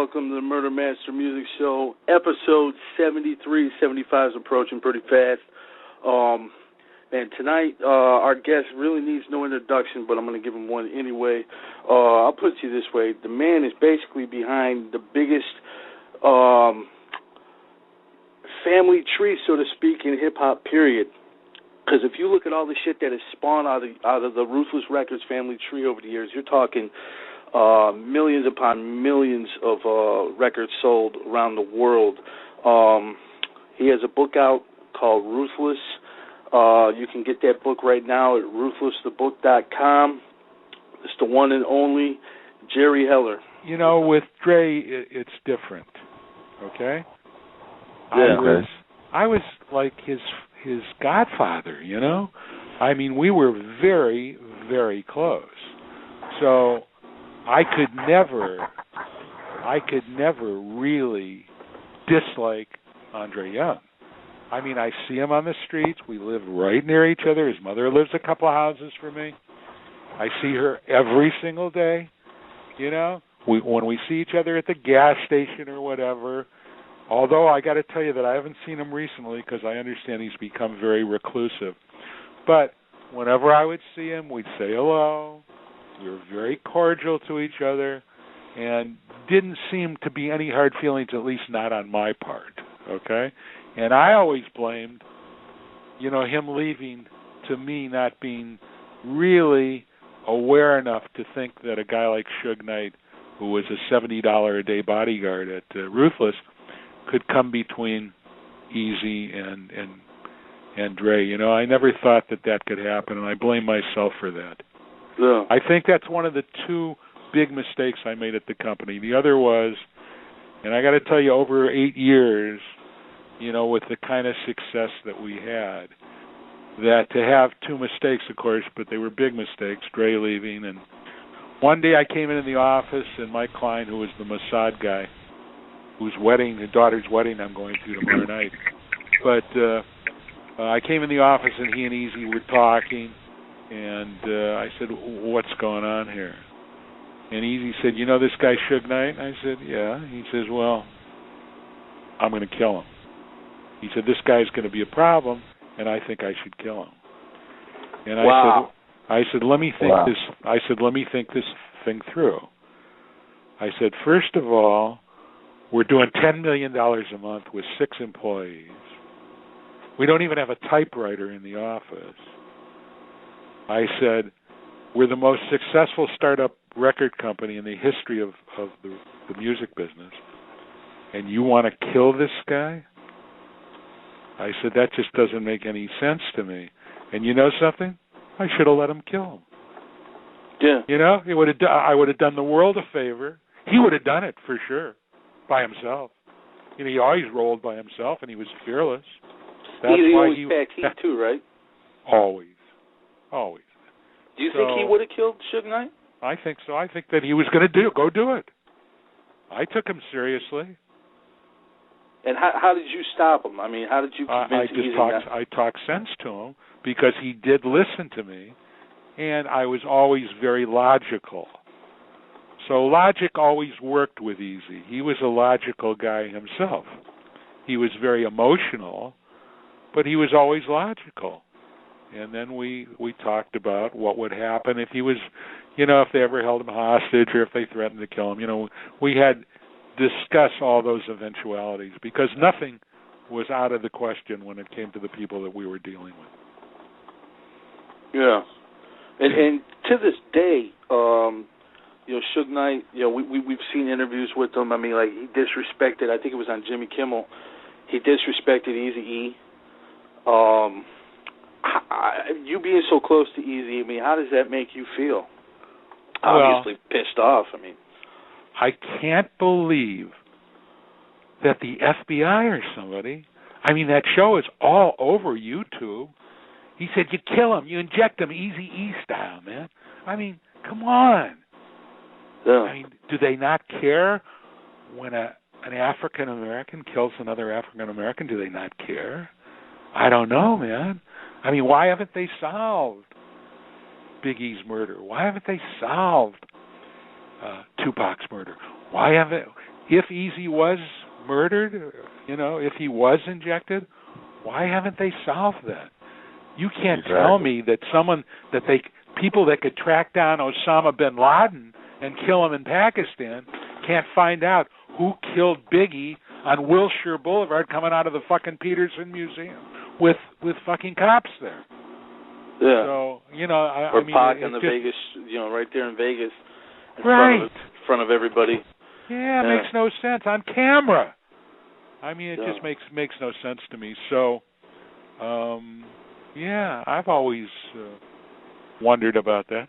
welcome to the Murder Master Music Show, episode 73. 75 is approaching pretty fast. And tonight, our guest really needs no introduction, but I'm going to give him one anyway. I'll put it to you this way. The man is basically behind the biggest family tree, so to speak, in hip-hop, period. Because if you look at all the shit that has spawned out of the Ruthless Records family tree over the years, you're talking millions upon millions of records sold around the world. He has a book out called Ruthless. You can get that book right now at ruthlessthebook.com. It's the one and only Jerry Heller. You know, with Dre, it's different. Okay? Yeah. I was like his godfather, you know? I mean, we were very, very close. So I could never really dislike Andre Young. I mean, I see him on the streets. We live right near each other. His mother lives a couple of houses from me. I see her every single day, you know? When we see each other at the gas station or whatever, although I got to tell you that I haven't seen him recently because I understand he's become very reclusive. But whenever I would see him, we'd say hello. We were very cordial to each other and didn't seem to be any hard feelings, at least not on my part, okay? And I always blamed, you know, him leaving to me not being really aware enough to think that a guy like Suge Knight, who was a $70 a day bodyguard at Ruthless, could come between Eazy and Dre. You know, I never thought that could happen, and I blame myself for that. Yeah. I think that's one of the two big mistakes I made at the company. The other was, and I got to tell you, over 8 years, you know, with the kind of success that we had, that to have two mistakes, of course, but they were big mistakes, Dre leaving. And one day I came into the office, and Mike Klein, who was the Mossad guy, whose daughter's wedding I'm going to tomorrow night. But I came in the office, and he and Eazy were talking, and I said, what's going on here? And Eazy said, you know this guy Suge Knight? I said, yeah. He says, well, I'm going to kill him. He said, this guy's going to be a problem, and I think I should kill him. And I said, let me think this. I said, let me think this thing through. I said, first of all, we're doing $10 million a month with 6 employees. We don't even have a typewriter in the office. I said, we're the most successful startup record company in the history of the music business, and you want to kill this guy? I said, that just doesn't make any sense to me. And you know something? I should have let him kill him. Yeah. You know, I would have done the world a favor. He would have done it for sure, by himself. You know, he always rolled by himself, and he was fearless. That's why he packed heat too, right? Always. Do you think he would have killed Suge Knight? I think so. I think that he was going to go do it. I took him seriously. And how did you stop him? I mean, how did you convince Eazy? I talked sense to him because he did listen to me, and I was always very logical. So logic always worked with Eazy. He was a logical guy himself. He was very emotional, but he was always logical. And then we talked about what would happen if he was, you know, if they ever held him hostage or if they threatened to kill him. You know, we had discussed all those eventualities because nothing was out of the question when it came to the people that we were dealing with. Yeah. And to this day, you know, Suge Knight, you know, we've seen interviews with him. I mean, like, he disrespected, I think it was on Jimmy Kimmel, he disrespected Eazy-E. You being so close to Eazy, I mean, how does that make you feel? Obviously pissed off, I mean. I can't believe that the FBI or somebody, I mean, that show is all over YouTube. He said, you kill him, you inject him Eazy-E style, man. I mean, come on. Yeah. I mean, do they not care when an African-American kills another African-American? Do they not care? I don't know, man. I mean, why haven't they solved Big E's murder? Why haven't they solved Tupac's murder? Why haven't... if Eazy was murdered, if he was injected, why haven't they solved that? You can't tell me that people that could track down Osama bin Laden and kill him in Pakistan can't find out who killed Biggie on Wilshire Boulevard coming out of the fucking Peterson Museum with fucking cops there. Yeah. So, or Pac in the Vegas, right there in Vegas, in front of everybody. Yeah, it makes no sense on camera. I mean, it just makes no sense to me. So, I've always wondered about that.